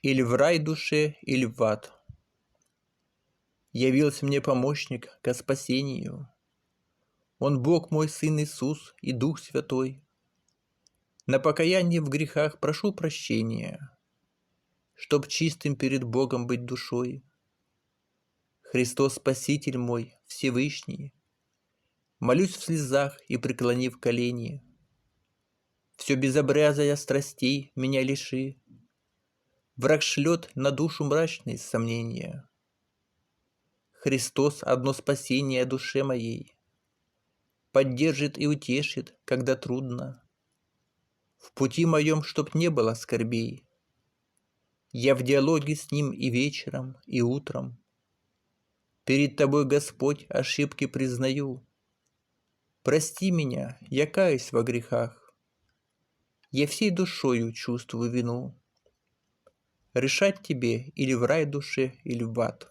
Или в рай душе, или в ад. Явился мне помощник ко спасению. Он Бог мой, Сын Иисус и Дух Святой. На покаяние в грехах прошу прощения, чтоб чистым перед Богом быть душой. Христос Спаситель мой, Всевышний, молюсь в слезах и преклонив колени. Все безобразия страстей меня лиши. Враг шлет на душу мрачные сомнения. Христос одно спасение душе моей поддержит и утешит, когда трудно. В пути моем, чтоб не было скорбей, я в диалоге с Ним и вечером, и утром. Перед Тобой, Господь, ошибки признаю. Прости меня, я каюсь во грехах. Я всей душою чувствую вину. Решать Тебе или в рай душе, или в ад.